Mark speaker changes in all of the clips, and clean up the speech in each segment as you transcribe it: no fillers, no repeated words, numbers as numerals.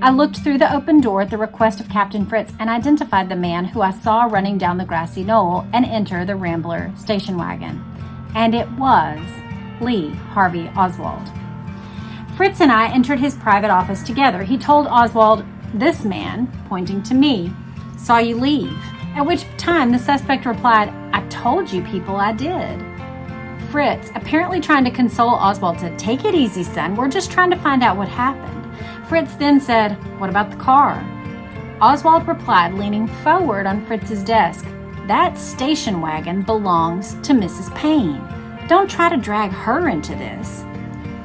Speaker 1: I looked through the open door at the request of Captain Fritz and identified the man who I saw running down the grassy knoll and enter the Rambler station wagon. And it was Lee Harvey Oswald. Fritz and I entered his private office together. He told Oswald, "This man," pointing to me, "saw you leave," at which time the suspect replied, "I told you people I did." Fritz, apparently trying to console Oswald, said, "Take it easy, son. We're just trying to find out what happened." Fritz then said, "What about the car?" Oswald replied, leaning forward on Fritz's desk, "That station wagon belongs to Mrs. Paine. Don't try to drag her into this."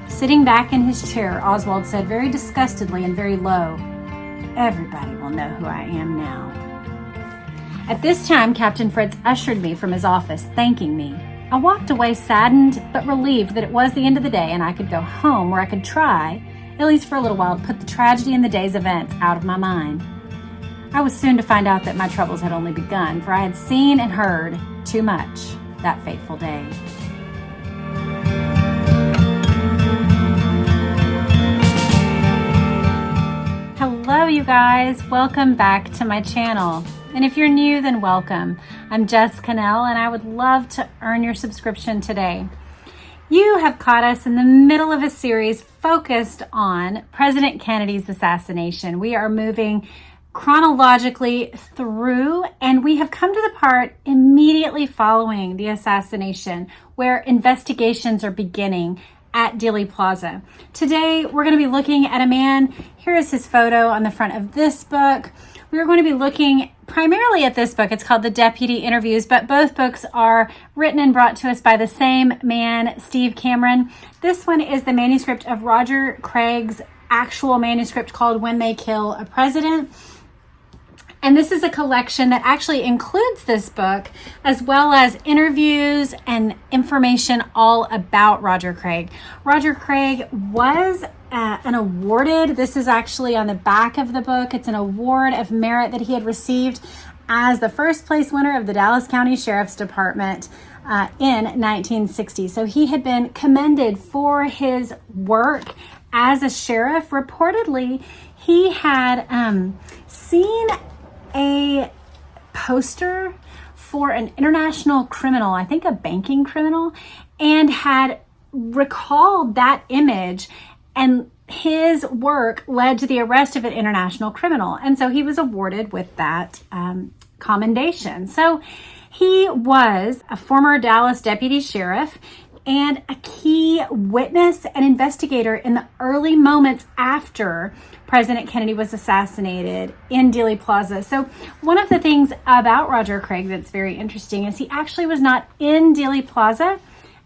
Speaker 1: Sitting back in his chair, Oswald said very disgustedly and very low, "Everybody will know who I am now." At this time, Captain Fritz ushered me from his office, thanking me. I walked away saddened but relieved that it was the end of the day and I could go home where I could try, at least for a little while, to put the tragedy in the day's events out of my mind. I was soon to find out that my troubles had only begun, for I had seen and heard too much that fateful day. Hello, you guys. Welcome back to my channel. And if you're new, then welcome. I'm Jess, Connell, and I would love to earn your subscription today. You have caught us in the middle of a series focused on President Kennedy's assassination. We are moving chronologically through, and we have come to the part immediately following the assassination where investigations are beginning at Dealey Plaza. Today, we're going to be looking at a man. Here is his photo on the front of this book. We're going to be looking primarily at this book. It's called The Deputy Interviews, but both books are written and brought to us by the same man, Steve Cameron. This one is the manuscript of Roger Craig's actual manuscript called When They Kill a President. And this is a collection that actually includes this book, as well as interviews and information all about Roger Craig. Roger Craig was an awarded, this is actually on the back of the book, it's an award of merit that he had received as the first place winner of the Dallas County Sheriff's Department in 1960. So he had been commended for his work as a sheriff. Reportedly, he had seen a poster for an international criminal, I think a banking criminal, and had recalled that image, and his work led to the arrest of an international criminal. And so he was awarded with that commendation. So he was a former Dallas deputy sheriff and a key witness and investigator in the early moments after President Kennedy was assassinated in Dealey Plaza. So one of the things about Roger Craig that's very interesting is he actually was not in Dealey Plaza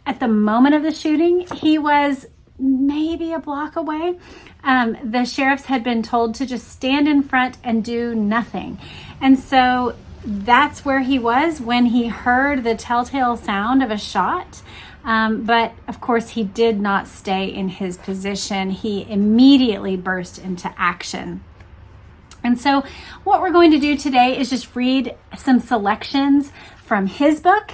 Speaker 1: at the moment of the shooting. He was maybe a block away. The sheriffs had been told to just stand in front and do nothing. And so that's where he was when he heard the telltale sound of a shot. But of course, he did not stay in his position. He immediately burst into action. And so what we're going to do today is just read some selections from his book.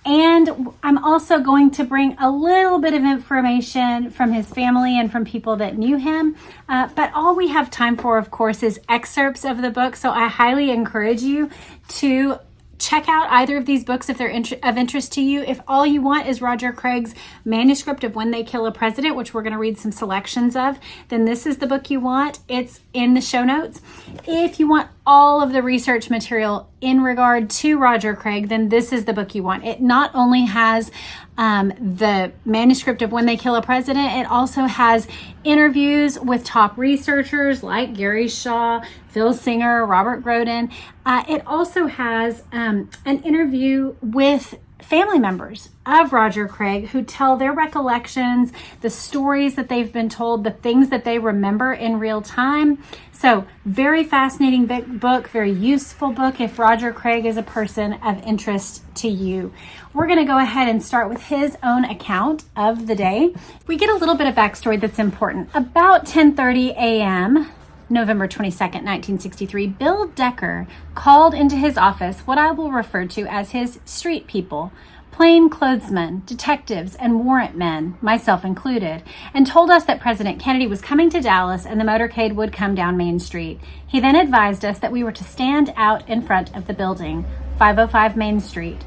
Speaker 1: And I'm also going to bring a little bit of information from his family and from people that knew him. But all we have time for, of course, is excerpts of the book. So I highly encourage you to check out either of these books if they're of interest to you. If all you want is Roger Craig's manuscript of When They Kill a President, which we're going to read some selections of, then this is the book you want. It's in the show notes. If you want all of the research material in regard to Roger Craig, then this is the book you want. It not only has the manuscript of When They Kill a President, it also has interviews with top researchers like Gary Shaw, Phil Singer, Robert Groden. It also has an interview with family members of Roger Craig who tell their recollections, the stories that they've been told, the things that they remember in real time. So very fascinating book, very useful book if Roger Craig is a person of interest to you. We're going to go ahead and start with his own account of the day. We get a little bit of backstory that's important. About 10:30 a.m., November 22nd, 1963, Bill Decker called into his office what I will refer to as his street people, plainclothesmen, detectives, and warrant men, myself included, and told us that President Kennedy was coming to Dallas and the motorcade would come down Main Street. He then advised us that we were to stand out in front of the building, 505 Main Street,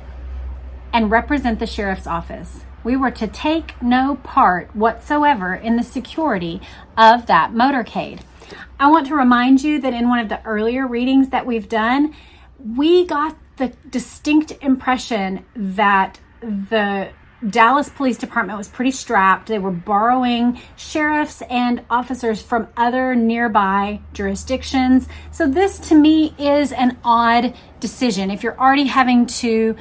Speaker 1: and represent the sheriff's office. We were to take no part whatsoever in the security of that motorcade. I want to remind you that in one of the earlier readings that we've done, we got the distinct impression that the Dallas Police Department was pretty strapped. They were borrowing sheriffs and officers from other nearby jurisdictions. So this to me is an odd decision. If you're already having to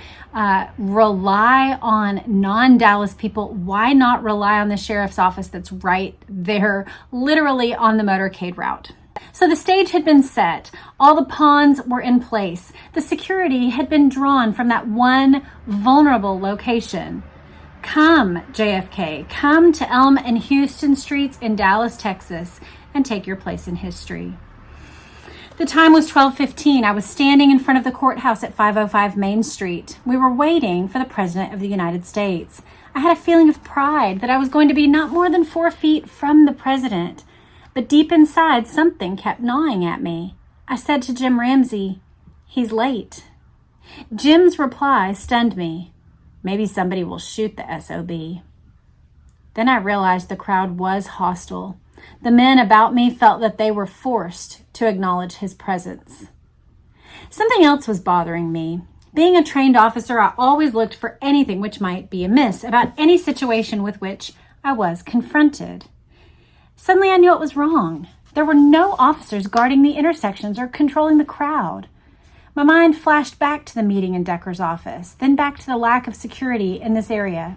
Speaker 1: rely on non-Dallas people, why not rely on the sheriff's office that's right there, literally on the motorcade route? So the stage had been set. All the pawns were in place. The security had been drawn from that one vulnerable location. Come, JFK, come to Elm and Houston Streets in Dallas, Texas, and take your place in history. The time was 12:15. I was standing in front of the courthouse at 505 Main Street. We were waiting for the President of the United States. I had a feeling of pride that I was going to be not more than 4 feet from the President. But deep inside, something kept gnawing at me. I said to Jim Ramsey, "He's late." Jim's reply stunned me. "Maybe somebody will shoot the SOB." Then I realized the crowd was hostile. The men about me felt that they were forced to acknowledge his presence. Something else was bothering me. Being a trained officer, I always looked for anything which might be amiss about any situation with which I was confronted. Suddenly I knew it was wrong. There were no officers guarding the intersections or controlling the crowd. My mind flashed back to the meeting in Decker's office, then back to the lack of security in this area.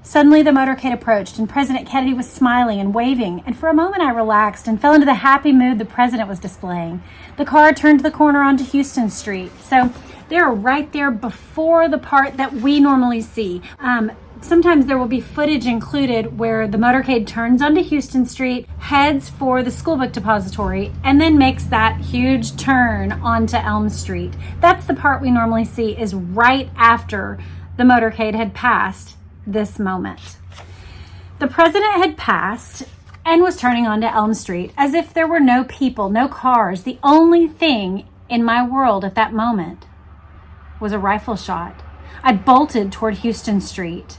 Speaker 1: Suddenly the motorcade approached and President Kennedy was smiling and waving, and for a moment I relaxed and fell into the happy mood the president was displaying. The car turned the corner onto Houston Street. So they're right there before the part that we normally see. Sometimes there will be footage included where the motorcade turns onto Houston Street, heads for the school book depository, and then makes that huge turn onto Elm Street. That's the part we normally see, is right after the motorcade had passed this moment. The president had passed and was turning onto Elm Street as if there were no people, no cars. The only thing in my world at that moment was a rifle shot. I bolted toward Houston Street.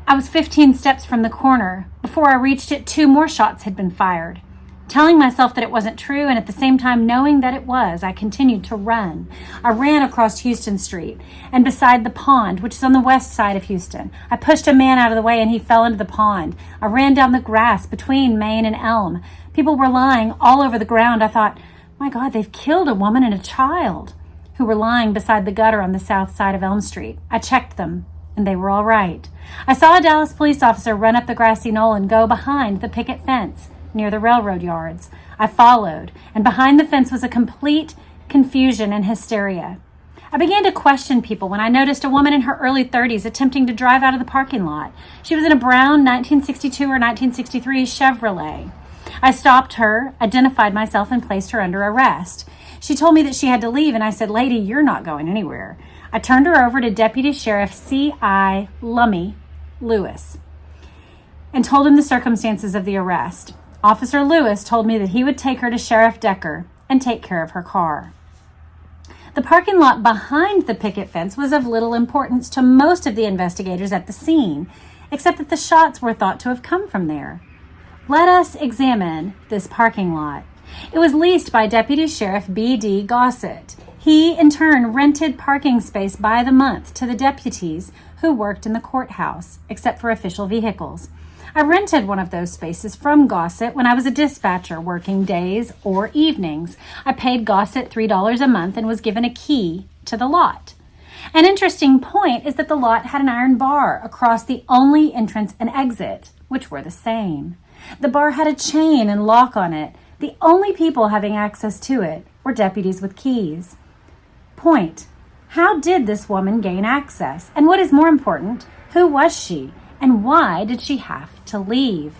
Speaker 1: I was 15 steps from the corner. Before I reached it, 2 more shots had been fired. Telling myself that it wasn't true, and at the same time knowing that it was, I continued to run. I ran across Houston Street and beside the pond, which is on the west side of Houston. I pushed a man out of the way and he fell into the pond. I ran down the grass between Main and Elm. People were lying all over the ground. I thought, my God, they've killed a woman and a child, who were lying beside the gutter on the south side of Elm Street. I checked them, and they were all right. I saw a Dallas police officer run up the grassy knoll and go behind the picket fence near the railroad yards. I followed, and behind the fence was a complete confusion and hysteria. I began to question people when I noticed a woman in her early 30s attempting to drive out of the parking lot. She was in a brown 1962 or 1963 Chevrolet. I stopped her, identified myself, and placed her under arrest. She told me that she had to leave, and I said, "Lady, you're not going anywhere." I turned her over to Deputy Sheriff C.I. Lummy Lewis and told him the circumstances of the arrest. Officer Lewis told me that he would take her to Sheriff Decker and take care of her car. The parking lot behind the picket fence was of little importance to most of the investigators at the scene, except that the shots were thought to have come from there. Let us examine this parking lot. It was leased by Deputy Sheriff B.D. Gossett. He, in turn, rented parking space by the month to the deputies who worked in the courthouse, except for official vehicles. I rented one of those spaces from Gossett when I was a dispatcher working days or evenings. I paid Gossett $3 a month and was given a key to the lot. An interesting point is that the lot had an iron bar across the only entrance and exit, which were the same. The bar had a chain and lock on it. The only people having access to it were deputies with keys. Point: how did this woman gain access? And what is more important, who was she? And why did she have to leave?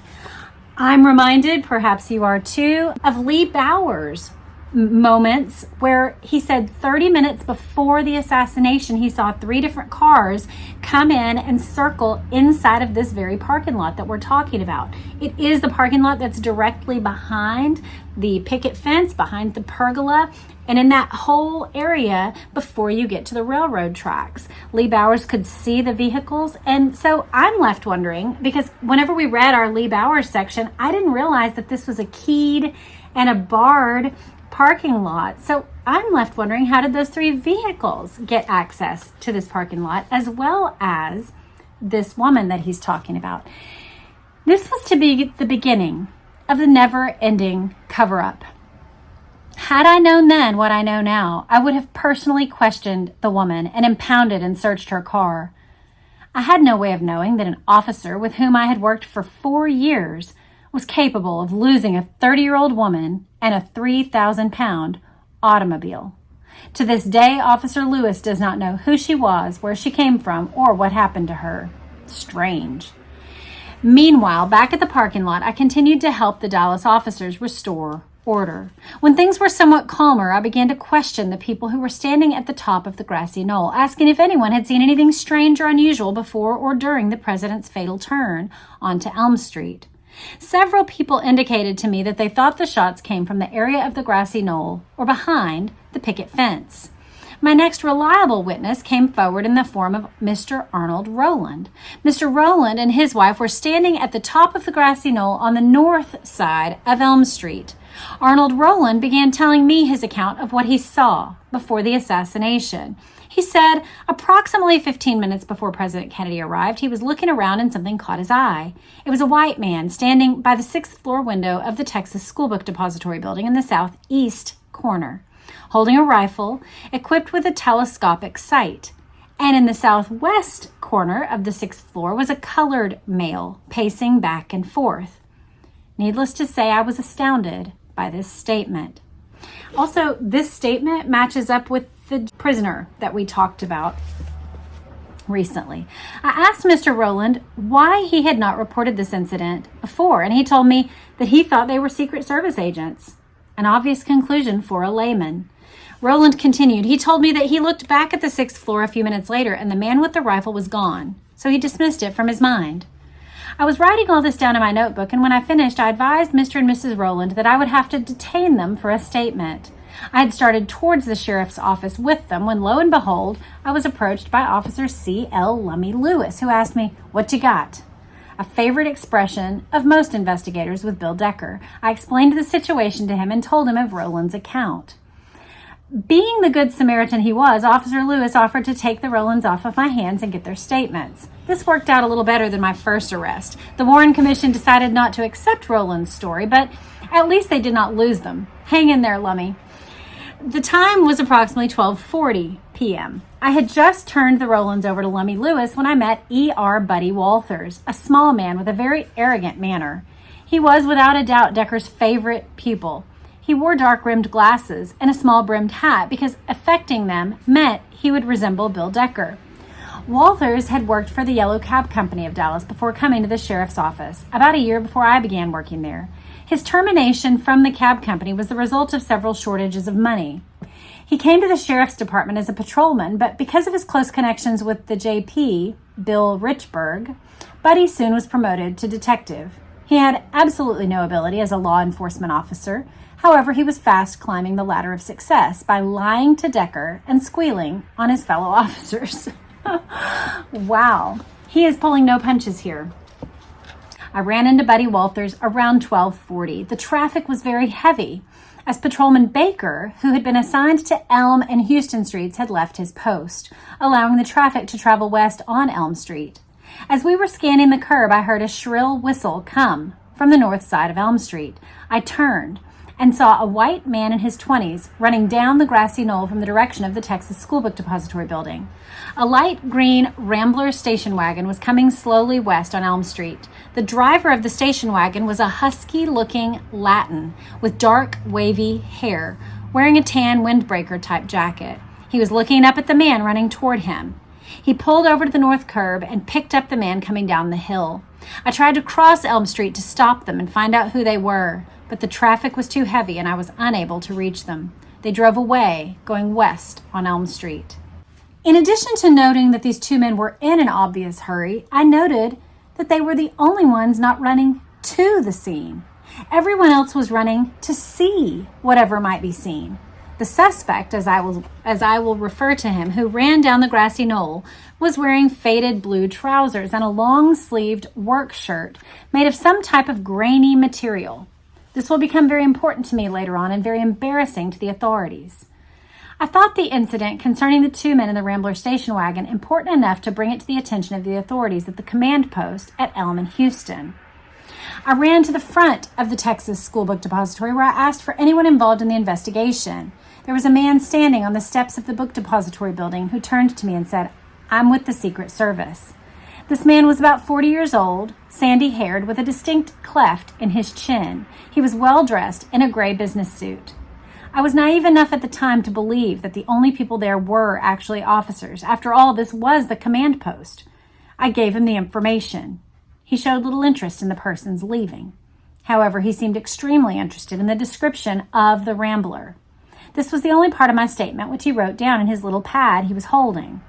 Speaker 1: I'm reminded, perhaps you are too, of Lee Bowers, moments where he said 30 minutes before the assassination, he saw 3 different cars come in and circle inside of this very parking lot that we're talking about. It is the parking lot that's directly behind the picket fence, behind the pergola, and in that whole area before you get to the railroad tracks. Lee Bowers could see the vehicles, and so I'm left wondering, because whenever we read our Lee Bowers section, I didn't realize that this was a keyed and a barred parking lot. So I'm left wondering, how did those 3 vehicles get access to this parking lot, as well as this woman that he's talking about? This was to be the beginning of the never-ending cover-up. Had I known then what I know now, I would have personally questioned the woman and impounded and searched her car. I had no way of knowing that an officer with whom I had worked for 4 years was capable of losing a 30-year-old woman and a 3,000-pound automobile. To this day, Officer Lewis does not know who she was, where she came from, or what happened to her. Strange. Meanwhile, back at the parking lot, I continued to help the Dallas officers restore order. When things were somewhat calmer, I began to question the people who were standing at the top of the grassy knoll, asking if anyone had seen anything strange or unusual before or during the president's fatal turn onto Elm Street. Several people indicated to me that they thought the shots came from the area of the grassy knoll or behind the picket fence. My next reliable witness came forward in the form of Mr. Arnold Rowland. Mr. Rowland and his wife were standing at the top of the grassy knoll on the north side of Elm Street. Arnold Rowland began telling me his account of what he saw before the assassination. He said approximately 15 minutes before President Kennedy arrived, he was looking around and something caught his eye. It was a white man standing by the 6th floor window of the Texas School Book Depository building in the southeast corner, holding a rifle equipped with a telescopic sight. And in the southwest corner of the 6th floor was a colored male pacing back and forth. Needless to say, I was astounded by this statement. Also, this statement matches up with the prisoner that we talked about recently. I asked Mr. Rowland why he had not reported this incident before, and he told me that he thought they were Secret Service agents. An obvious conclusion for a layman. Rowland continued, he told me that he looked back at the 6th floor a few minutes later and the man with the rifle was gone, so he dismissed it from his mind. I was writing all this down in my notebook, and when I finished, I advised Mr. and Mrs. Rowland that I would have to detain them for a statement. I had started towards the sheriff's office with them when, lo and behold, I was approached by Officer C.L. Lummy Lewis, who asked me, "What you got?" A favorite expression of most investigators with Bill Decker. I explained the situation to him and told him of Rowland's account. Being the good Samaritan he was, Officer Lewis offered to take the Rowlands off of my hands and get their statements. This worked out a little better than my first arrest. The Warren Commission decided not to accept Rowland's story, but at least they did not lose them. Hang in there, Lummy. The time was approximately 12:40 p.m. I had just turned the Rowlands over to Lummy Lewis when I met E.R. Buddy Walthers, a small man with a very arrogant manner. He was without a doubt Decker's favorite pupil. He wore dark-rimmed glasses and a small-brimmed hat because affecting them meant he would resemble Bill Decker. Walthers had worked for the Yellow Cab Company of Dallas before coming to the sheriff's office, about a year before I began working there. His termination from the cab company was the result of several shortages of money. He came to the sheriff's department as a patrolman, but because of his close connections with the JP, Bill Richburg, Buddy soon was promoted to detective. He had absolutely no ability as a law enforcement officer. However, he was fast climbing the ladder of success by lying to Decker and squealing on his fellow officers. Wow, he is pulling no punches here. I ran into Buddy Walthers around 12:40. The traffic was very heavy, as Patrolman Baker, who had been assigned to Elm and Houston Streets, had left his post, allowing the traffic to travel west on Elm Street. As we were scanning the curb, I heard a shrill whistle come from the north side of Elm Street. I turned and saw a white man in his 20s running down the grassy knoll from the direction of the Texas School Book Depository building. A light green Rambler station wagon was coming slowly west on Elm Street. The driver of the station wagon was a husky-looking Latin with dark, wavy hair, wearing a tan windbreaker-type jacket. He was looking up at the man running toward him. He pulled over to the north curb and picked up the man coming down the hill. I tried to cross Elm Street to stop them and find out who they were, but the traffic was too heavy and I was unable to reach them. They drove away, going west on Elm Street. In addition to noting that these two men were in an obvious hurry, I noted that they were the only ones not running to the scene. Everyone else was running to see whatever might be seen. The suspect, as I will refer to him, who ran down the grassy knoll, was wearing faded blue trousers and a long-sleeved work shirt made of some type of grainy material. This will become very important to me later on and very embarrassing to the authorities. I thought the incident concerning the two men in the Rambler station wagon important enough to bring it to the attention of the authorities at the command post at Elm and Houston. I ran to the front of the Texas School Book Depository where I asked for anyone involved in the investigation. There was a man standing on the steps of the book depository building who turned to me and said, "I'm with the Secret Service." This man was about 40 years old, sandy-haired, with a distinct cleft in his chin. He was well-dressed in a gray business suit. I was naive enough at the time to believe that the only people there were actually officers. After all, this was the command post. I gave him the information. He showed little interest in the persons leaving. However, he seemed extremely interested in the description of the Rambler. This was the only part of my statement which he wrote down in his little pad he was holding.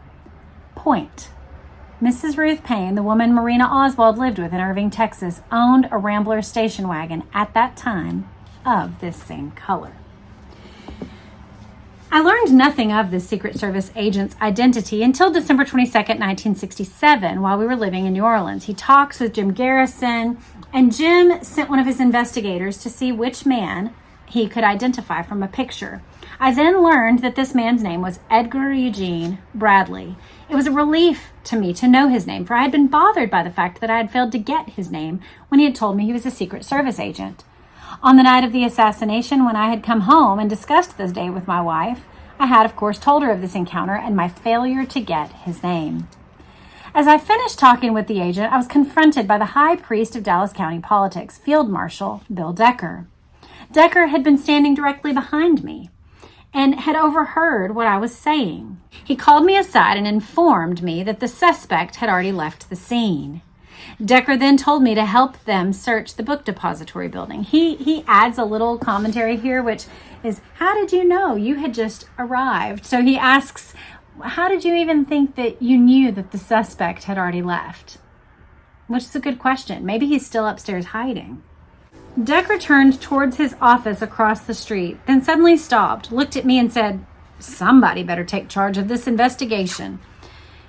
Speaker 1: Point. Mrs. Ruth Paine, the woman Marina Oswald lived with in Irving, Texas, owned a Rambler station wagon at that time of this same color. I learned nothing of this Secret Service agent's identity until December 22nd, 1967, while we were living in New Orleans. He talks with Jim Garrison, and Jim sent one of his investigators to see which man he could identify from a picture. I then learned that this man's name was Edgar Eugene Bradley. It was a relief to me to know his name, for I had been bothered by the fact that I had failed to get his name when he had told me he was a Secret Service agent. On the night of the assassination, when I had come home and discussed this day with my wife, I had, of course, told her of this encounter and my failure to get his name. As I finished talking with the agent, I was confronted by the high priest of Dallas County politics, Field Marshal Bill Decker. Decker had been standing directly behind me and had overheard what I was saying. He called me aside and informed me that the suspect had already left the scene. Decker then told me to help them search the book depository building. He adds a little commentary here, which is, how did you know? You had just arrived. So he asks, how did you even think that you knew that the suspect had already left? Which is a good question. Maybe he's still upstairs hiding. Decker turned towards his office across the street, then suddenly stopped, looked at me and said, "Somebody better take charge of this investigation."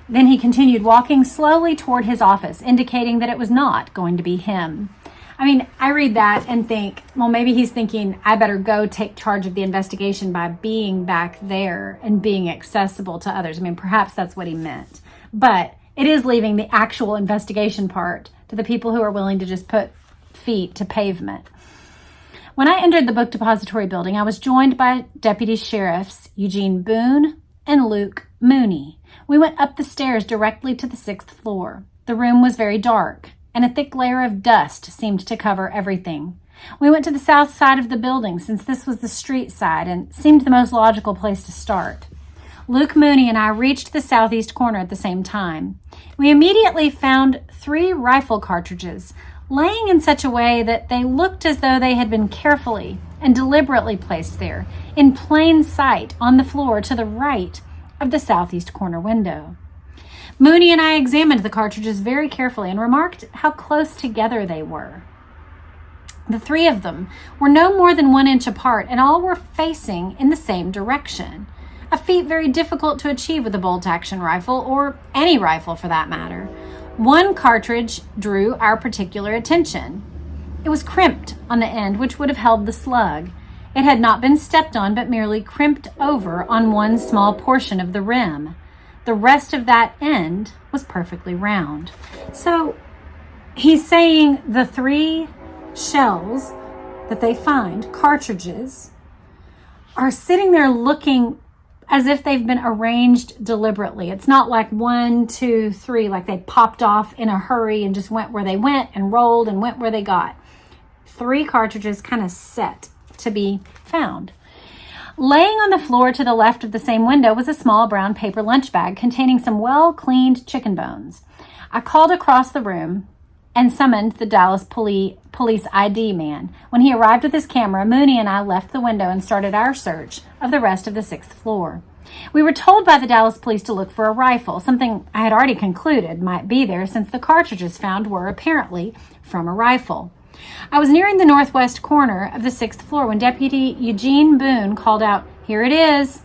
Speaker 1: Then he continued walking slowly toward his office, indicating that it was not going to be him. I mean, I read that and think, well, maybe he's thinking, I better go take charge of the investigation by being back there and being accessible to others. I mean, perhaps that's what he meant. But it is leaving the actual investigation part to the people who are willing to just put feet to pavement. When I entered the book depository building, I was joined by Deputy Sheriffs Eugene Boone and Luke Mooney. We went up the stairs directly to the 6th floor. The room was very dark, and a thick layer of dust seemed to cover everything. We went to the south side of the building, since this was the street side and seemed the most logical place to start. Luke Mooney and I reached the southeast corner at the same time. We immediately found 3 rifle cartridges, laying in such a way that they looked as though they had been carefully and deliberately placed there, in plain sight on the floor to the right of the southeast corner window. Mooney and I examined the cartridges very carefully and remarked how close together they were. The 3 of them were no more than 1 inch apart, and all were facing in the same direction, a feat very difficult to achieve with a bolt-action rifle, or any rifle for that matter. One cartridge drew our particular attention. It was crimped on the end, which would have held the slug. It had not been stepped on, but merely crimped over on one small portion of the rim. The rest of that end was perfectly round. So he's saying the 3 shells that they find, cartridges, are sitting there looking as if they've been arranged deliberately. It's not like 1, 2, 3, like they popped off in a hurry and just went where they went and rolled and went where they got. 3 cartridges kind of set to be found. Laying on the floor to the left of the same window was a small brown paper lunch bag containing some well-cleaned chicken bones. I called across the room and summoned the Dallas police ID man. When he arrived with his camera, Mooney and I left the window and started our search of the rest of the 6th floor. We were told by the Dallas police to look for a rifle, something I had already concluded might be there since the cartridges found were apparently from a rifle. I was nearing the northwest corner of the 6th floor when Deputy Eugene Boone called out, "Here it is."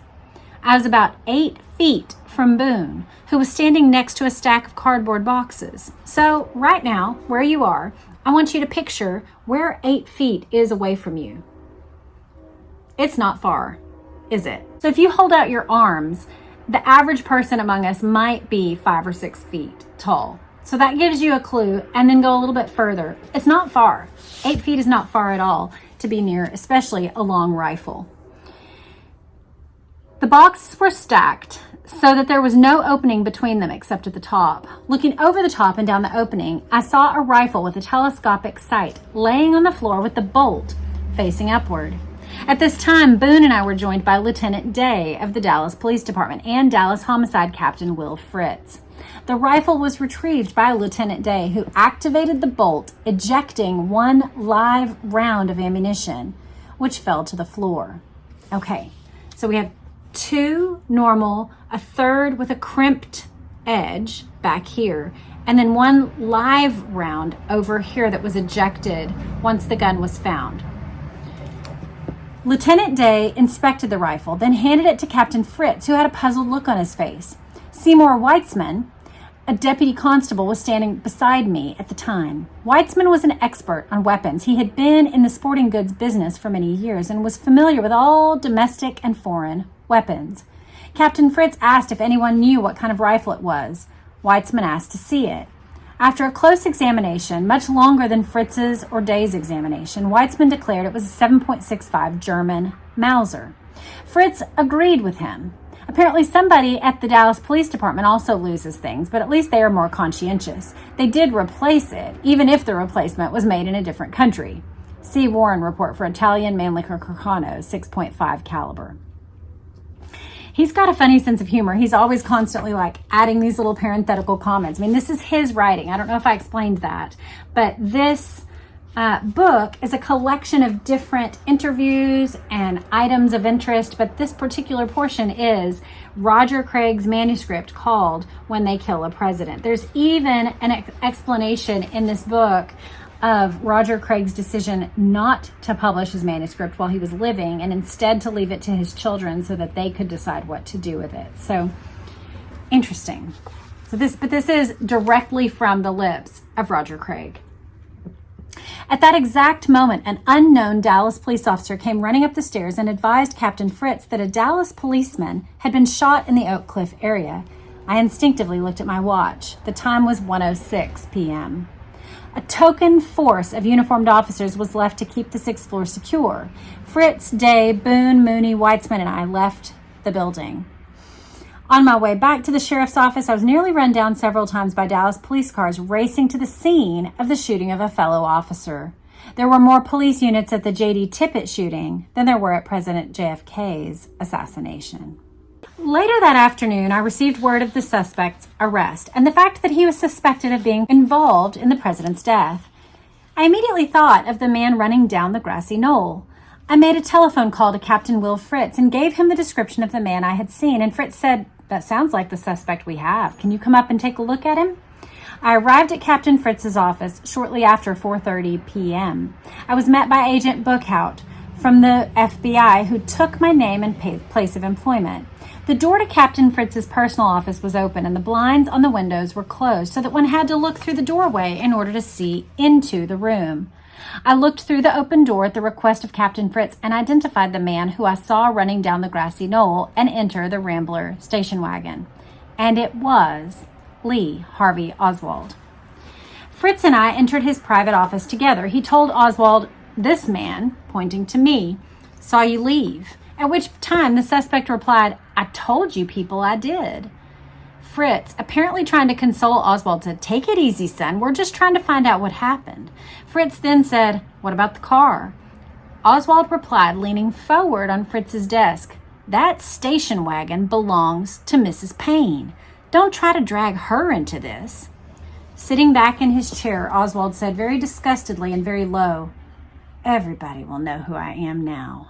Speaker 1: I was about 8 feet from Boone, who was standing next to a stack of cardboard boxes. So right now, where you are, I want you to picture where 8 feet is away from you. It's not far, is it? So if you hold out your arms, the average person among us might be 5 or 6 feet tall. So that gives you a clue, and then go a little bit further. It's not far. 8 feet is not far at all to be near, especially a long rifle. The boxes were stacked so that there was no opening between them except at the top. Looking over the top and down the opening, I saw a rifle with a telescopic sight laying on the floor with the bolt facing upward. At this time, Boone and I were joined by Lieutenant Day of the Dallas Police Department and Dallas Homicide Captain Will Fritz. The rifle was retrieved by Lieutenant Day, who activated the bolt, ejecting one live round of ammunition, which fell to the floor. Okay, so we have 2 normal, a third with a crimped edge back here, and then 1 live round over here that was ejected once the gun was found. Lieutenant Day inspected the rifle, then handed it to Captain Fritz, who had a puzzled look on his face. Seymour Weitzman, a deputy constable, was standing beside me at the time. Weitzman was an expert on weapons. He had been in the sporting goods business for many years and was familiar with all domestic and foreign weapons. Captain Fritz asked if anyone knew what kind of rifle it was. Weitzman asked to see it. After a close examination, much longer than Fritz's or Day's examination, Weitzman declared it was a 7.65 German Mauser. Fritz agreed with him. Apparently somebody at the Dallas Police Department also loses things, but at least they are more conscientious. They did replace it, even if the replacement was made in a different country. See Warren report for Italian Mannlicher Carcano, 6.5 caliber. He's got a funny sense of humor. He's always constantly adding these little parenthetical comments. I mean, this is his writing. I don't know if I explained that, but this book is a collection of different interviews and items of interest, but this particular portion is Roger Craig's manuscript called When They Kill a President. There's even an explanation in this book of Roger Craig's decision not to publish his manuscript while he was living and instead to leave it to his children so that they could decide what to do with it. So interesting. But this is directly from the lips of Roger Craig. At that exact moment, an unknown Dallas police officer came running up the stairs and advised Captain Fritz that a Dallas policeman had been shot in the Oak Cliff area. I instinctively looked at my watch. The time was 1:06 p.m. A token force of uniformed officers was left to keep the 6th floor secure. Fritz, Day, Boone, Mooney, Weitzman, and I left the building. On my way back to the sheriff's office, I was nearly run down several times by Dallas police cars racing to the scene of the shooting of a fellow officer. There were more police units at the J.D. Tippit shooting than there were at President JFK's assassination. Later that afternoon, I received word of the suspect's arrest and the fact that he was suspected of being involved in the president's death. I immediately thought of the man running down the grassy knoll. I made a telephone call to Captain Will Fritz and gave him the description of the man I had seen, and Fritz said, "That sounds like the suspect we have. Can you come up and take a look at him?" I arrived at Captain Fritz's office shortly after 4:30 p.m. I was met by Agent Bookhout from the FBI, who took my name and place of employment. The door to Captain Fritz's personal office was open and the blinds on the windows were closed so that one had to look through the doorway in order to see into the room. I looked through the open door at the request of Captain Fritz and identified the man who I saw running down the grassy knoll and enter the Rambler station wagon. And it was Lee Harvey Oswald. Fritz and I entered his private office together. He told Oswald, "This man," pointing to me, "saw you leave." At which time the suspect replied, "I told you people I did." Fritz, apparently trying to console Oswald, said, "Take it easy, son. We're just trying to find out what happened." Fritz then said, "What about the car?" Oswald replied, leaning forward on Fritz's desk, "That station wagon belongs to Mrs. Paine. Don't try to drag her into this." Sitting back in his chair, Oswald said very disgustedly and very low, "Everybody will know who I am now."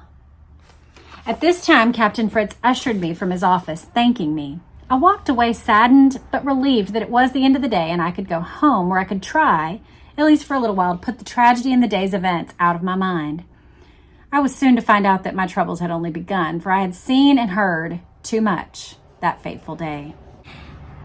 Speaker 1: At this time, Captain Fritz ushered me from his office, thanking me. I walked away saddened but relieved that it was the end of the day and I could go home where I could try, at least for a little while, to put the tragedy in the day's events out of my mind. I was soon to find out that my troubles had only begun, for I had seen and heard too much that fateful day.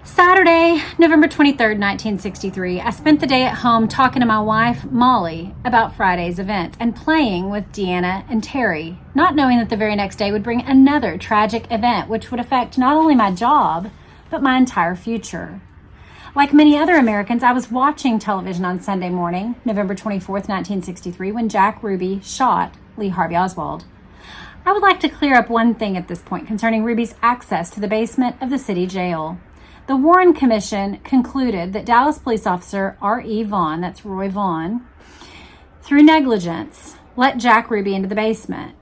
Speaker 1: Saturday, November 23rd, 1963, I spent the day at home talking to my wife, Molly, about Friday's events and playing with Deanna and Terry, not knowing that the very next day would bring another tragic event which would affect not only my job, but my entire future. Like many other Americans, I was watching television on Sunday morning, November 24th, 1963, when Jack Ruby shot Lee Harvey Oswald. I would like to clear up one thing at this point concerning Ruby's access to the basement of the city jail. The Warren Commission concluded that Dallas police officer R.E. Vaughn, that's Roy Vaughn, through negligence, let Jack Ruby into the basement.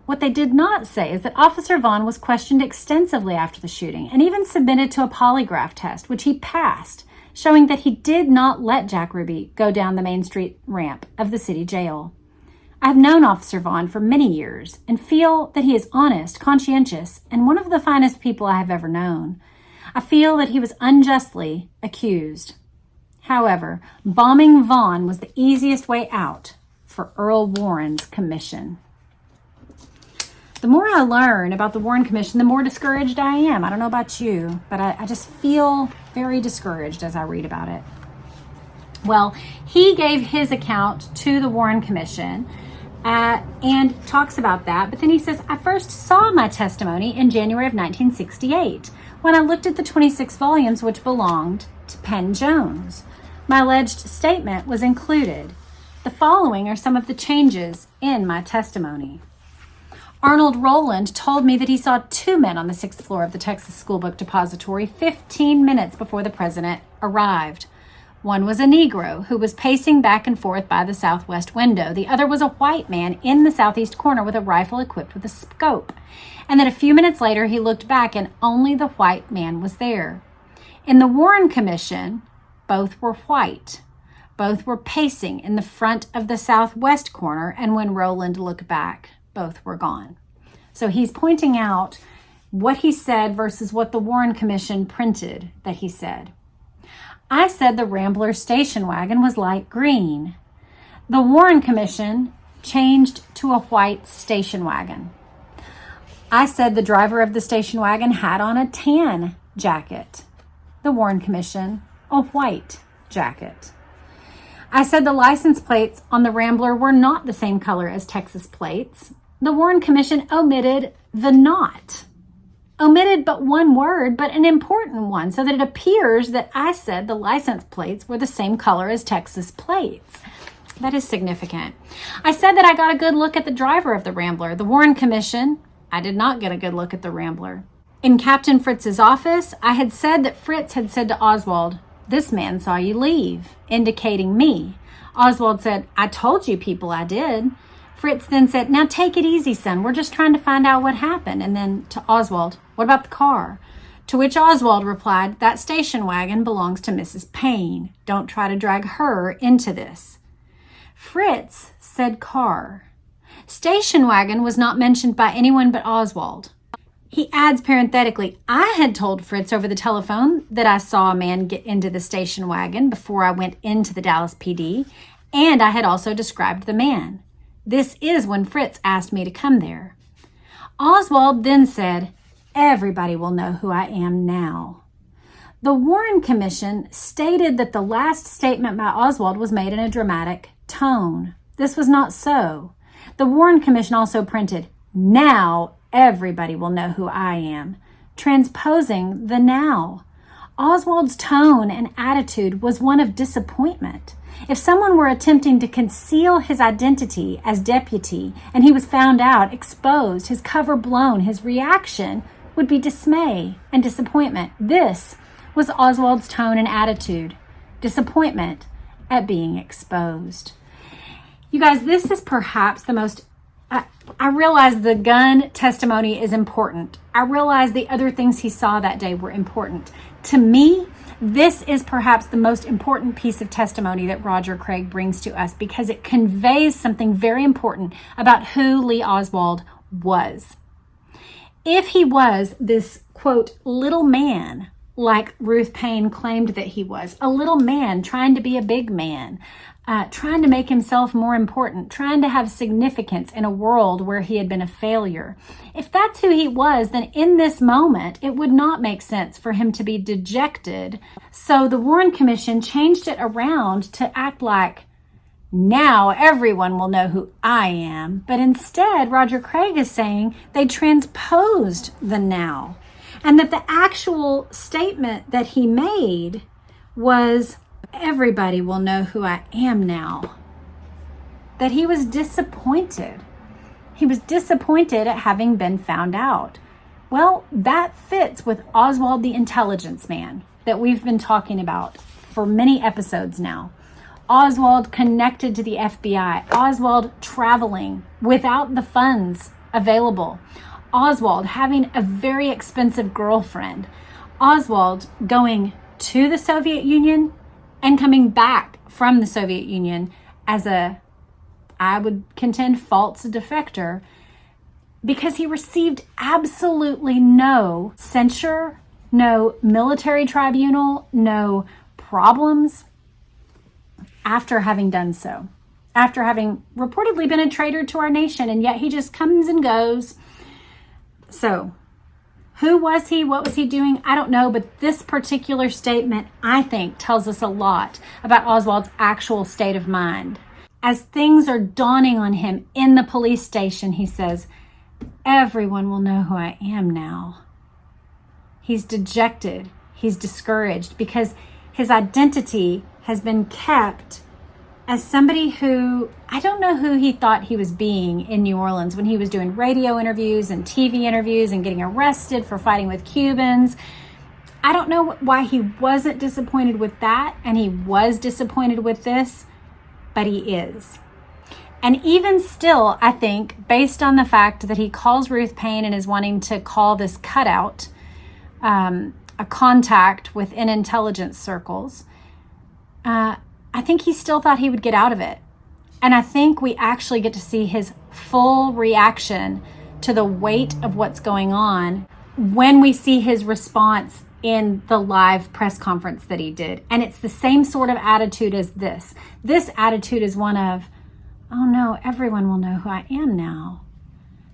Speaker 1: What they did not say is that Officer Vaughn was questioned extensively after the shooting and even submitted to a polygraph test, which he passed, showing that he did not let Jack Ruby go down the Main Street ramp of the city jail. I have known Officer Vaughn for many years and feel that he is honest, conscientious, and one of the finest people I have ever known. I feel that he was unjustly accused. However, bombing Vaughn was the easiest way out for Earl Warren's commission. The more I learn about the Warren Commission, the more discouraged I am. I don't know about you, but I just feel very discouraged as I read about it. Well, he gave his account to the Warren Commission and talks about that. But then he says, I first saw my testimony in January of 1968 when I looked at the 26 volumes which belonged to Penn Jones. My alleged statement was included. The following are some of the changes in my testimony. Arnold Rowland told me that he saw two men on the 6th floor of the Texas School Book Depository 15 minutes before the president arrived. One was a Negro who was pacing back and forth by the southwest window. The other was a white man in the southeast corner with a rifle equipped with a scope. And that a few minutes later he looked back and only the white man was there. In the Warren Commission, both were white. Both were pacing in the front of the southwest corner, and when Rowland looked back, both were gone. So he's pointing out what he said versus what the Warren Commission printed that he said. I said the Rambler station wagon was light green. The Warren Commission changed to a white station wagon. I said the driver of the station wagon had on a tan jacket. The Warren Commission, a white jacket. I said the license plates on the Rambler were not the same color as Texas plates. The Warren Commission omitted the not. Omitted but one word, but an important one, so that it appears that I said the license plates were the same color as Texas plates. That is significant. I said that I got a good look at the driver of the Rambler. The Warren Commission, I did not get a good look at the Rambler. In Captain Fritz's office, I had said that Fritz had said to Oswald, "This man saw you leave," indicating me. Oswald said, "I told you people I did." Fritz then said, "Now take it easy, son. We're just trying to find out what happened." And then to Oswald, "What about the car?" To which Oswald replied, "That station wagon belongs to Mrs. Paine. Don't try to drag her into this." Fritz said car. Station wagon was not mentioned by anyone but Oswald. He adds parenthetically, "I had told Fritz over the telephone that I saw a man get into the station wagon before I went into the Dallas PD, and I had also described the man. This is when Fritz asked me to come there." Oswald then said, "Everybody will know who I am now." The Warren Commission stated that the last statement by Oswald was made in a dramatic tone. This was not so. The Warren Commission also printed, "Now everybody will know who I am," transposing the now. Oswald's tone and attitude was one of disappointment. If someone were attempting to conceal his identity as deputy and he was found out, exposed, his cover blown, his reaction would be dismay and disappointment. This was Oswald's tone and attitude, disappointment at being exposed. You guys, this is perhaps the most, I realize the gun testimony is important. I realize the other things he saw that day were important. To me, This is perhaps the most important piece of testimony that Roger Craig brings to us because it conveys something very important about who Lee Oswald was. If he was this, quote, little man, like Ruth Paine claimed that he was, a little man trying to be a big man, trying to make himself more important, trying to have significance in a world where he had been a failure. If that's who he was, then in this moment, it would not make sense for him to be dejected. So the Warren Commission changed it around to act like, now everyone will know who I am. But instead, Roger Craig is saying they transposed the now. And that the actual statement that he made was, everybody will know who I am now. That he was disappointed. He was disappointed at having been found out. Well, that fits with Oswald the intelligence man that we've been talking about for many episodes now. Oswald connected to the FBI. Oswald traveling without the funds available. Oswald having a very expensive girlfriend. Oswald going to the Soviet Union and coming back from the Soviet Union as a, I would contend, false defector, because he received absolutely no censure, no military tribunal, no problems after having done so, after having reportedly been a traitor to our nation, and yet he just comes and goes. So, who was he? What was he doing? I don't know, but this particular statement, I think, tells us a lot about Oswald's actual state of mind. As things are dawning on him in the police station, he says, everyone will know who I am now. He's dejected. He's discouraged because his identity has been kept as somebody who, I don't know who he thought he was being in New Orleans when he was doing radio interviews and TV interviews and getting arrested for fighting with Cubans. I don't know why he wasn't disappointed with that, and he was disappointed with this, but he is. And even still, I think, based on the fact that he calls Ruth Paine and is wanting to call this cutout a contact within intelligence circles, I think he still thought he would get out of it. And I think we actually get to see his full reaction to the weight of what's going on when we see his response in the live press conference that he did. And it's the same sort of attitude as this. This attitude is one of, oh no, everyone will know who I am now.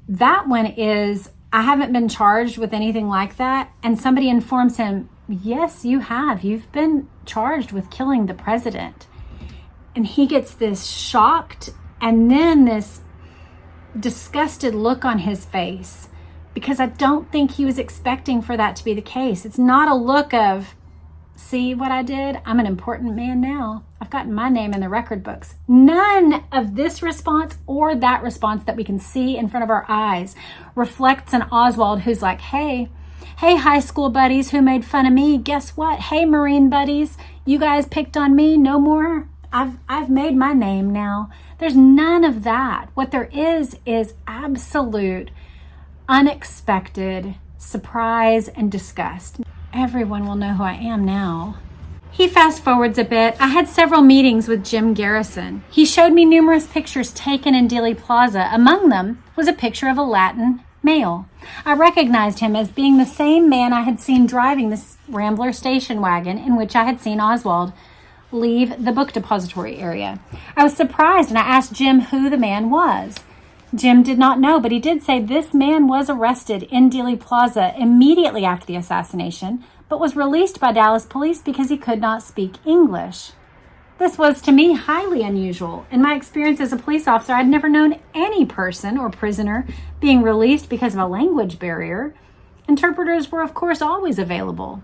Speaker 1: That one is, I haven't been charged with anything like that. And somebody informs him, yes, you have. You've been charged with killing the president. And he gets this shocked and then this disgusted look on his face, because I don't think he was expecting for that to be the case. It's not a look of, see what I did? I'm an important man now. I've gotten my name in the record books. None of this response or that response that we can see in front of our eyes reflects an Oswald who's like, hey, high school buddies who made fun of me. Guess what? Hey, Marine buddies, you guys picked on me. No more. I've made my name now. There's none of that. What there is absolute, unexpected surprise and disgust. Everyone will know who I am now. He fast forwards a bit. I had several meetings with Jim Garrison. He showed me numerous pictures taken in Dealey Plaza. Among them was a picture of a Latin male. I recognized him as being the same man I had seen driving this Rambler station wagon in which I had seen Oswald leave the book depository area. I was surprised and I asked Jim who the man was. Jim did not know, but he did say this man was arrested in Dealey Plaza immediately after the assassination, but was released by Dallas police because he could not speak English. This was, to me, highly unusual. In my experience as a police officer, I'd never known any person or prisoner being released because of a language barrier. Interpreters were, of course, always available.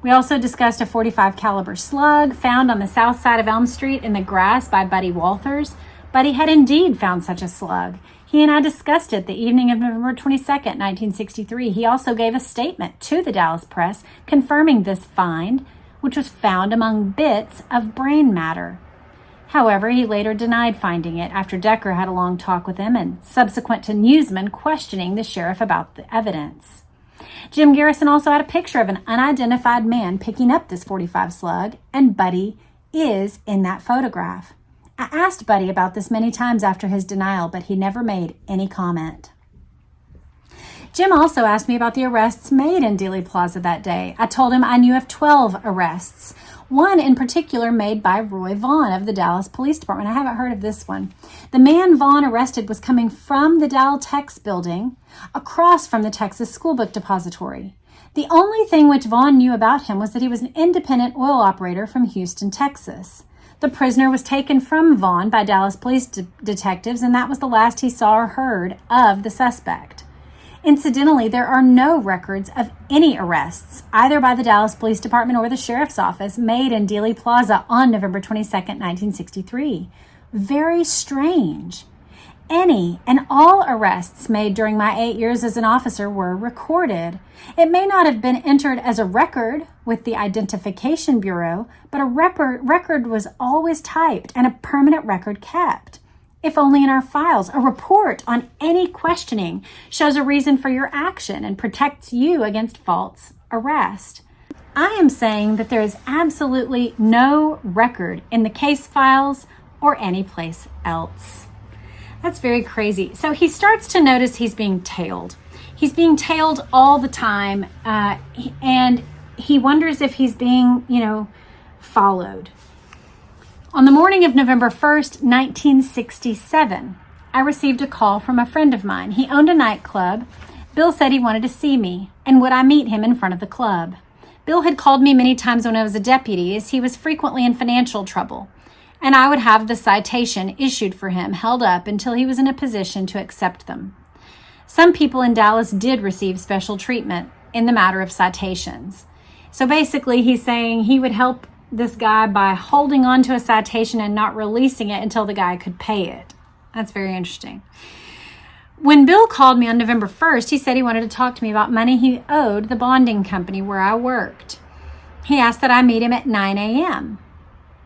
Speaker 1: We also discussed a .45 caliber slug found on the south side of Elm Street in the grass by Buddy Walthers. Buddy had indeed found such a slug. He and I discussed it the evening of November 22nd, 1963. He also gave a statement to the Dallas press confirming this find, which was found among bits of brain matter. However, he later denied finding it after Decker had a long talk with him and subsequent to newsmen questioning the sheriff about the evidence. Jim Garrison also had a picture of an unidentified man picking up this .45 slug, and Buddy is in that photograph. I asked Buddy about this many times after his denial, but he never made any comment. Jim also asked me about the arrests made in Dealey Plaza that day. I told him I knew of 12 arrests, one in particular made by Roy Vaughn of the Dallas Police Department. I haven't heard of this one. The man Vaughn arrested was coming from the Dow Tex building across from the Texas School Book Depository. The only thing which Vaughn knew about him was that he was an independent oil operator from Houston, Texas. The prisoner was taken from Vaughn by Dallas police detectives, and that was the last he saw or heard of the suspect. Incidentally, there are no records of any arrests, either by the Dallas Police Department or the Sheriff's Office, made in Dealey Plaza on November 22nd, 1963. Very strange. Any and all arrests made during my 8 years as an officer were recorded. It may not have been entered as a record with the Identification Bureau, but a record was always typed and a permanent record kept. If only in our files. A report on any questioning shows a reason for your action and protects you against false arrest. I am saying that there is absolutely no record in the case files or any place else. That's very crazy. So he starts to notice he's being tailed. He's being tailed all the time, and he wonders if he's being, followed. On the morning of November 1st, 1967, I received a call from a friend of mine. He owned a nightclub. Bill said he wanted to see me, and would I meet him in front of the club. Bill had called me many times when I was a deputy, as he was frequently in financial trouble, and I would have the citation issued for him held up until he was in a position to accept them. Some people in Dallas did receive special treatment in the matter of citations. So basically, he's saying he would help this guy by holding on to a citation and not releasing it until the guy could pay it. That's very interesting. When Bill called me on November 1st, he said he wanted to talk to me about money he owed the bonding company where I worked. He asked that I meet him at 9 a.m.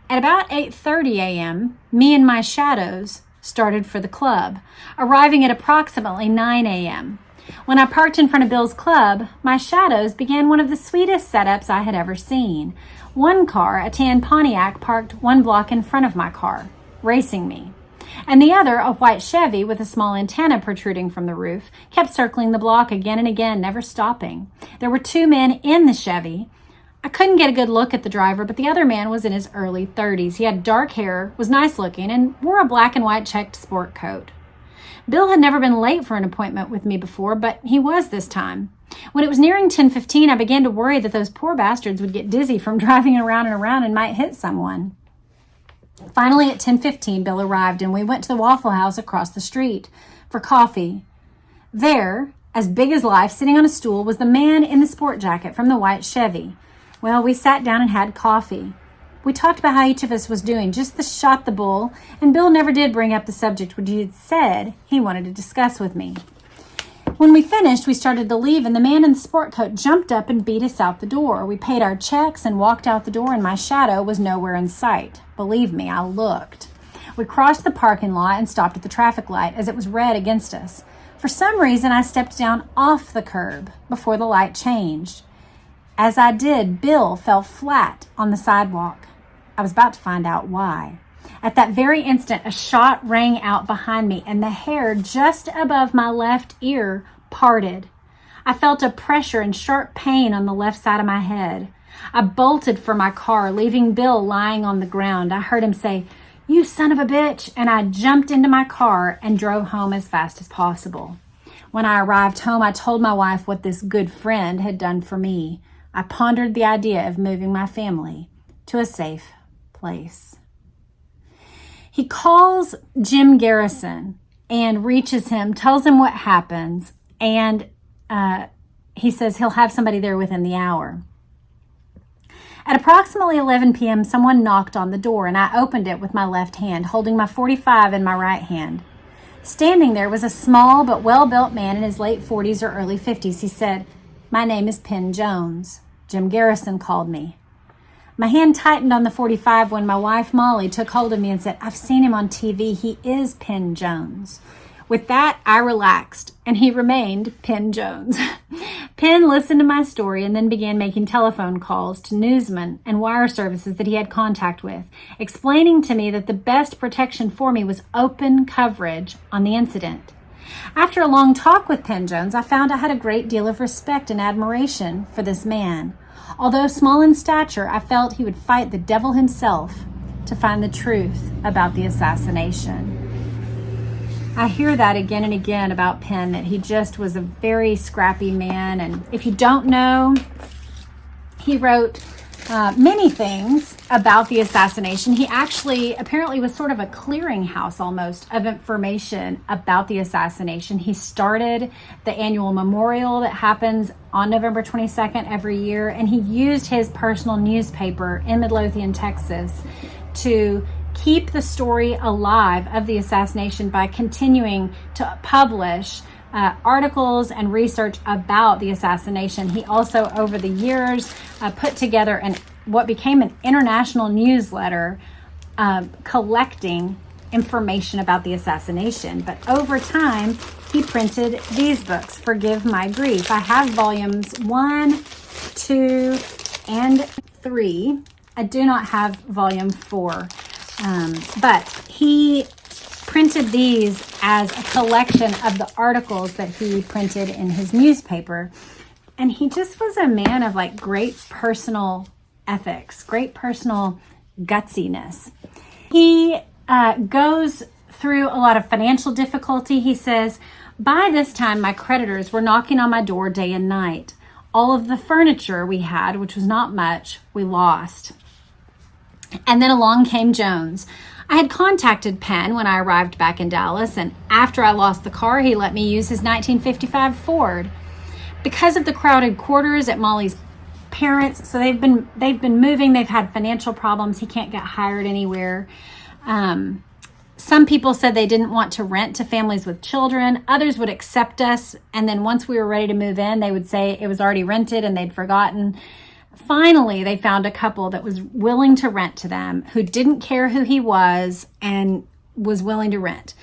Speaker 1: At about 8:30 a.m., me and my shadows started for the club, arriving at approximately 9 a.m. When I parked in front of Bill's club, my shadows began one of the sweetest setups I had ever seen. One car, a tan Pontiac, parked 1 block in front of my car, racing me. And the other, a white Chevy with a small antenna protruding from the roof, kept circling the block again and again, never stopping. There were 2 men in the Chevy. I couldn't get a good look at the driver, but the other man was in his early 30s. He had dark hair, was nice looking, and wore a black and white checked sport coat. Bill had never been late for an appointment with me before, but he was this time. When it was nearing 10:15, I began to worry that those poor bastards would get dizzy from driving around and around and might hit someone. Finally, at 10:15, Bill arrived, and we went to the Waffle House across the street for coffee. There, as big as life, sitting on a stool, was the man in the sport jacket from the white Chevy. Well, we sat down and had coffee. We talked about how each of us was doing, just shot the bull, and Bill never did bring up the subject which he had said he wanted to discuss with me. When we finished, we started to leave, and the man in the sport coat jumped up and beat us out the door. We paid our checks and walked out the door, and my shadow was nowhere in sight. Believe me, I looked. We crossed the parking lot and stopped at the traffic light as it was red against us. For some reason, I stepped down off the curb before the light changed. As I did, Bill fell flat on the sidewalk. I was about to find out why. At that very instant, a shot rang out behind me, and the hair just above my left ear parted. I felt a pressure and sharp pain on the left side of my head. I bolted for my car, leaving Bill lying on the ground. I heard him say, "You son of a bitch," and I jumped into my car and drove home as fast as possible. When I arrived home, I told my wife what this good friend had done for me. I pondered the idea of moving my family to a safe place. He calls Jim Garrison and reaches him, tells him what happens, and he says he'll have somebody there within the hour. At approximately 11 p.m., someone knocked on the door, and I opened it with my left hand, holding my .45 in my right hand. Standing there was a small but well-built man in his late 40s or early 50s. He said, "My name is Penn Jones. Jim Garrison called me." My hand tightened on the .45 when my wife, Molly, took hold of me and said, "I've seen him on TV. He is Penn Jones." With that, I relaxed, and he remained Penn Jones. Penn listened to my story and then began making telephone calls to newsmen and wire services that he had contact with, explaining to me that the best protection for me was open coverage on the incident. After a long talk with Penn Jones, I found I had a great deal of respect and admiration for this man. Although small in stature, I felt he would fight the devil himself to find the truth about the assassination. I hear that again and again about Penn, that he just was a very scrappy man. And if you don't know, he wrote many things about the assassination. He actually apparently was sort of a clearinghouse almost of information about the assassination. He started the annual memorial that happens on November 22nd every year, and he used his personal newspaper in Midlothian, Texas, to keep the story alive of the assassination by continuing to publish articles and research about the assassination. He also, over the years, put together what became an international newsletter collecting information about the assassination. But over time, he printed these books, Forgive My Grief. I have volumes 1, 2, and 3. I do not have volume 4. But he printed these as a collection of the articles that he printed in his newspaper. And he just was a man of like great personal ethics, great personal gutsiness. He goes through a lot of financial difficulty. He says, by this time, my creditors were knocking on my door day and night. All of the furniture we had, which was not much, we lost. And then along came Jones. I had contacted Penn when I arrived back in Dallas, and after I lost the car, he let me use his 1955 Ford. Because of the crowded quarters at Molly's parents, so they've been moving, they've had financial problems, he can't get hired anywhere. Some people said they didn't want to rent to families with children. Others would accept us, and then once we were ready to move in, they would say it was already rented and they'd forgotten. Finally, they found a couple that was willing to rent to them, who didn't care who he was and was willing to rent.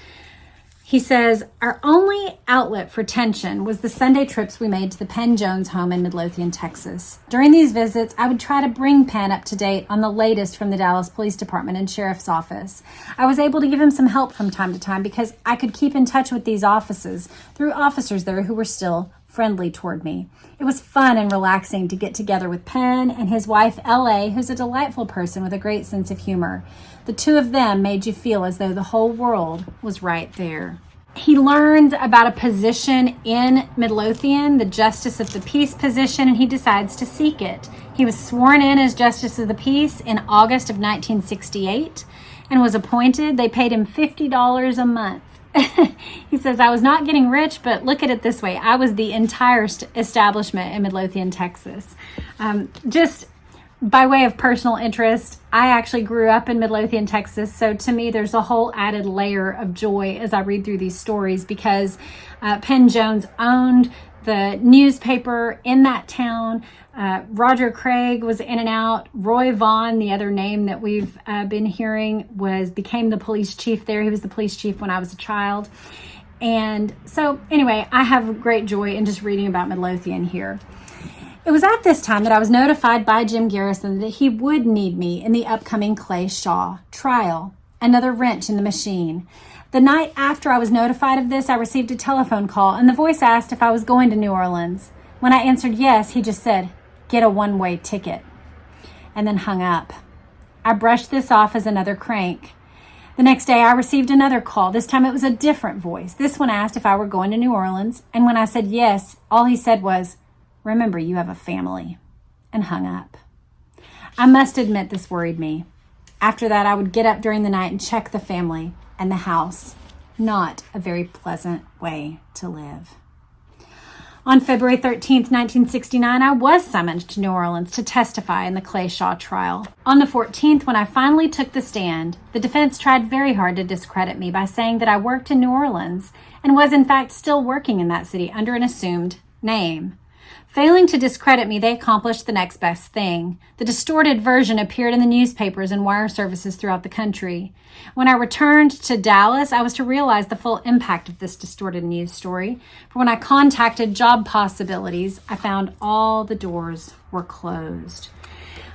Speaker 1: He says, our only outlet for tension was the Sunday trips we made to the Penn Jones home in Midlothian, Texas. During these visits, I would try to bring Penn up to date on the latest from the Dallas Police Department and Sheriff's Office. I was able to give him some help from time to time because I could keep in touch with these offices through officers there who were still friendly toward me. It was fun and relaxing to get together with Penn and his wife, L.A., who's a delightful person with a great sense of humor. The two of them made you feel as though the whole world was right there. He learns about a position in Midlothian, the Justice of the Peace position, and he decides to seek it. He was sworn in as Justice of the Peace in August of 1968 and was appointed. They paid him $50 a month. He says, I was not getting rich, but look at it this way. I was the entire establishment in Midlothian, Texas. Just by way of personal interest, I actually grew up in Midlothian, Texas. So to me, there's a whole added layer of joy as I read through these stories because Penn Jones owned the newspaper in that town. Roger Craig was in and out. Roy Vaughn, the other name that we've been hearing, became the police chief there. He was the police chief when I was a child. And so anyway, I have great joy in just reading about Midlothian here. It was at this time that I was notified by Jim Garrison that he would need me in the upcoming Clay Shaw trial. Another wrench in the machine. The night after I was notified of this, I received a telephone call, and the voice asked if I was going to New Orleans. When I answered yes, he just said, get a one-way ticket, and then hung up. I brushed this off as another crank. The next day, I received another call. This time it was a different voice. This one asked if I were going to New Orleans, and when I said yes, all he said was, remember, you have a family, and hung up. I must admit this worried me. After that, I would get up during the night and check the family and the house. Not a very pleasant way to live. On February 13th, 1969, I was summoned to New Orleans to testify in the Clay Shaw trial. On the 14th, when I finally took the stand, the defense tried very hard to discredit me by saying that I worked in New Orleans and was in fact still working in that city under an assumed name. Failing to discredit me, they accomplished the next best thing. The distorted version appeared in the newspapers and wire services throughout the country. When I returned to Dallas, I was to realize the full impact of this distorted news story. For when I contacted job possibilities, I found all the doors were closed.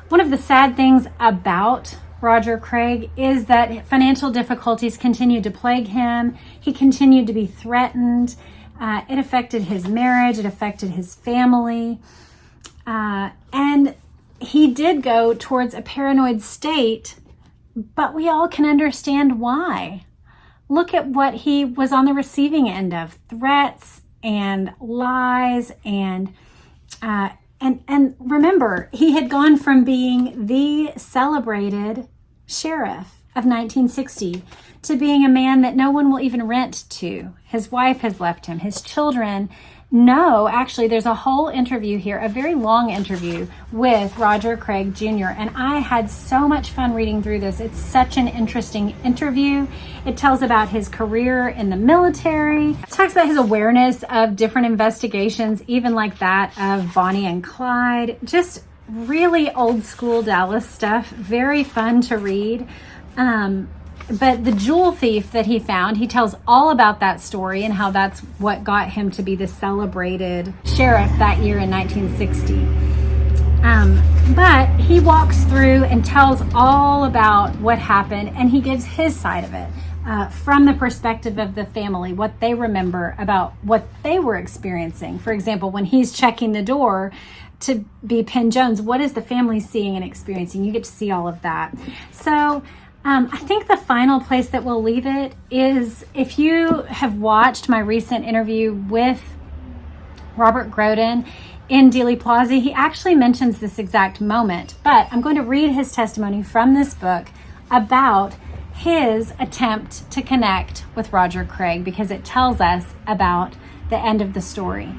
Speaker 1: One of the sad things about Roger Craig is that financial difficulties continued to plague him. He continued to be threatened. It affected his marriage. It affected his family. And he did go towards a paranoid state, but we all can understand why. Look at what he was on the receiving end of: threats and lies. And remember, he had gone from being the celebrated sheriff of 1960 to being a man that no one will even rent to. His wife has left him. His children know. Actually, there's a whole interview here, a very long interview with Roger Craig Jr. And I had so much fun reading through this. It's such an interesting interview. It tells about his career in the military. It talks about his awareness of different investigations, even like that of Bonnie and Clyde. Just really old school Dallas stuff. Very fun to read. But the jewel thief that he found, he tells all about that story and how that's what got him to be the celebrated sheriff that year in 1960. But he walks through and tells all about what happened, and he gives his side of it from the perspective of the family, what they remember about what they were experiencing. For example, when he's checking the door to be Penn Jones, what is the family seeing and experiencing? You get to see all of that. So I think the final place that we'll leave it is, if you have watched my recent interview with Robert Groden in Dealey Plaza, he actually mentions this exact moment. But I'm going to read his testimony from this book about his attempt to connect with Roger Craig, because it tells us about the end of the story.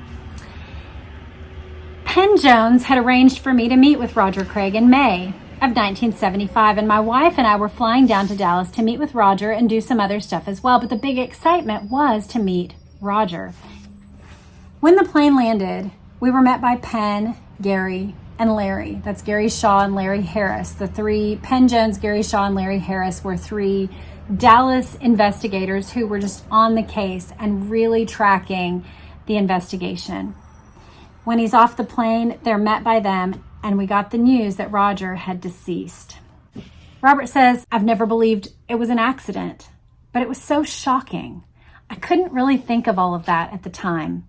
Speaker 1: Penn Jones had arranged for me to meet with Roger Craig in May of 1975, and my wife and I were flying down to Dallas to meet with Roger and do some other stuff as well. But the big excitement was to meet Roger. When the plane landed, we were met by Penn, Gary, and Larry. That's Gary Shaw and Larry Harris. The three, Penn Jones, Gary Shaw, and Larry Harris, were three Dallas investigators who were just on the case and really tracking the investigation. When he's off the plane, they're met by them, and we got the news that Roger had deceased. Robert says, "I've never believed it was an accident, but it was so shocking. I couldn't really think of all of that at the time."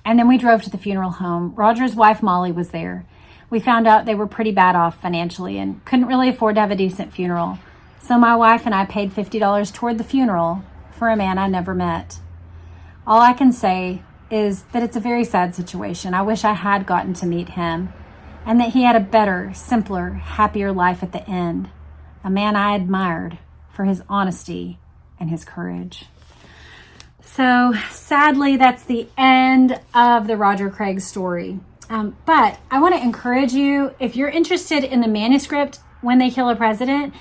Speaker 1: And then we drove to the funeral home. Roger's wife, Molly, was there. We found out they were pretty bad off financially and couldn't really afford to have a decent funeral. So my wife and I paid $50 toward the funeral for a man I never met. All I can say is that it's a very sad situation. I wish I had gotten to meet him, and that he had a better, simpler, happier life at the end. A man I admired for his honesty and his courage. So sadly, that's the end of the Roger Craig story. But I want to encourage you, if you're interested in the manuscript, When They Kill a President,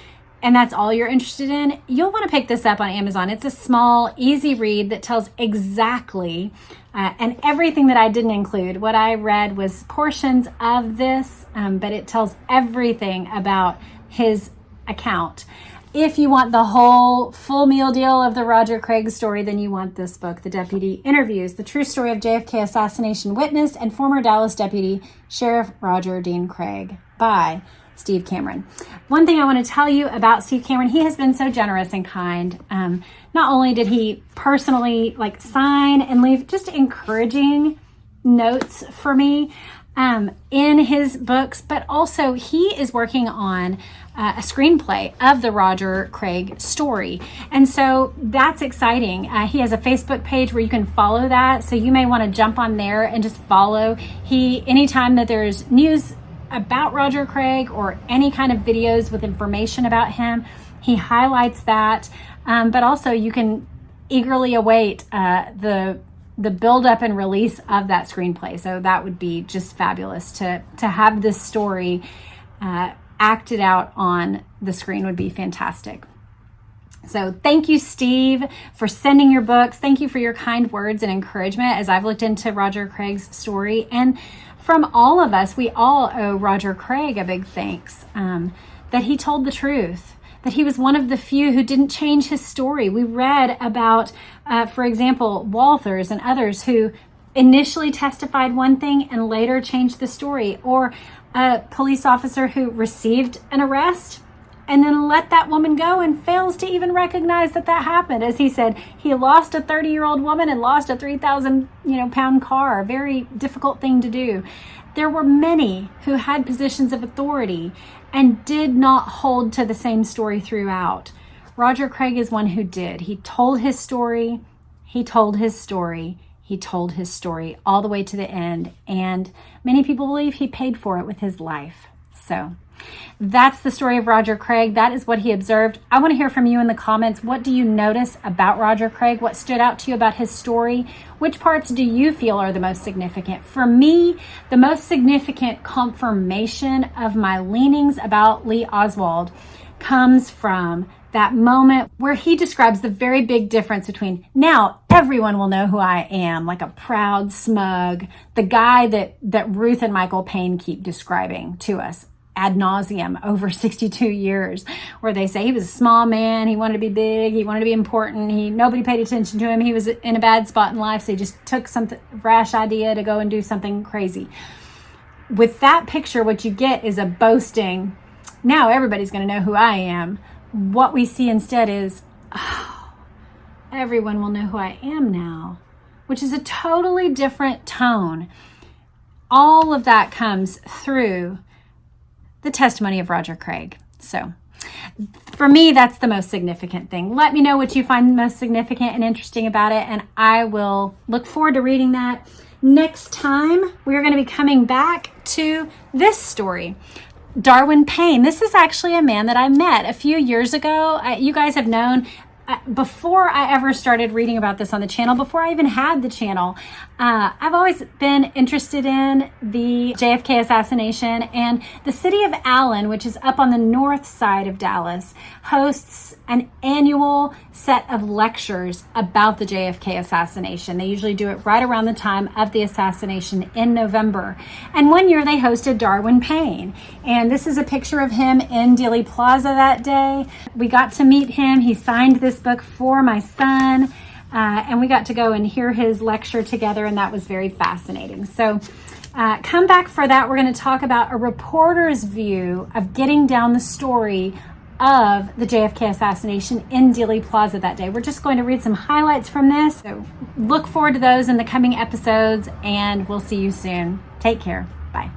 Speaker 1: and that's all you're interested in, you'll want to pick this up on Amazon. It's a small, easy read that tells exactly and everything that I didn't include. What I read was portions of this, but it tells everything about his account. If you want the whole full meal deal of the Roger Craig story, then you want this book, The Deputy Interviews, The True Story of JFK Assassination Witness and Former Dallas Deputy Sheriff Roger Dean Craig by Steve Cameron. One thing I want to tell you about Steve Cameron, he has been so generous and kind. Not only did he personally sign and leave just encouraging notes for me in his books, but also he is working on a screenplay of the Roger Craig story. And so that's exciting. He has a Facebook page where you can follow that. So you may want to jump on there and just follow. Anytime that there's news about Roger Craig or any kind of videos with information about him, he highlights that. But also you can eagerly await the build-up and release of that screenplay. So that would be just fabulous to have this story acted out on the screen would be fantastic. So thank you, Steve, for sending your books. Thank you for your kind words and encouragement as I've looked into Roger Craig's story. And from all of us, we all owe Roger Craig a big thanks that he told the truth, that he was one of the few who didn't change his story. We read about, for example, Walthers and others who initially testified one thing and later changed the story, or a police officer who received an arrest and then let that woman go and fails to even recognize that that happened. As he said, he lost a 30-year-old woman and lost a 3,000 pound car. Very difficult thing to do. There were many who had positions of authority and did not hold to the same story throughout. Roger Craig is one who did. He told his story. He told his story. He told his story all the way to the end. And many people believe he paid for it with his life. So that's the story of Roger Craig. That is what he observed. I want to hear from you in the comments. What do you notice about Roger Craig? What stood out to you about his story? Which parts do you feel are the most significant? For me, the most significant confirmation of my leanings about Lee Oswald comes from that moment where he describes the very big difference between now everyone will know who I am, like a proud, smug, the guy that Ruth and Michael Paine keep describing to us ad nauseum over 62 years, where they say he was a small man, he wanted to be big, he wanted to be important, nobody paid attention to him, he was in a bad spot in life, so he just took some rash idea to go and do something crazy. With that picture, what you get is a boasting, now everybody's going to know who I am. What we see instead is, oh, everyone will know who I am now, which is a totally different tone. All of that comes through the testimony of Roger Craig. So for me, that's the most significant thing. Let me know what you find most significant and interesting about it, and I will look forward to reading that. Next time, we're going to be coming back to this story. Darwin Paine. This is actually a man that I met a few years ago. You guys have known before I ever started reading about this on the channel, before I even had the channel, I've always been interested in the JFK assassination, and the city of Allen, which is up on the north side of Dallas, hosts an annual set of lectures about the JFK assassination. They usually do it right around the time of the assassination in November. And one year they hosted Darwin Paine. And this is a picture of him in Dealey Plaza that day. We got to meet him. He signed this book for my son. And we got to go and hear his lecture together, and that was very fascinating. So come back for that. We're going to talk about a reporter's view of getting down the story of the JFK assassination in Dealey Plaza that day. We're just going to read some highlights from this. So look forward to those in the coming episodes, and we'll see you soon. Take care. Bye.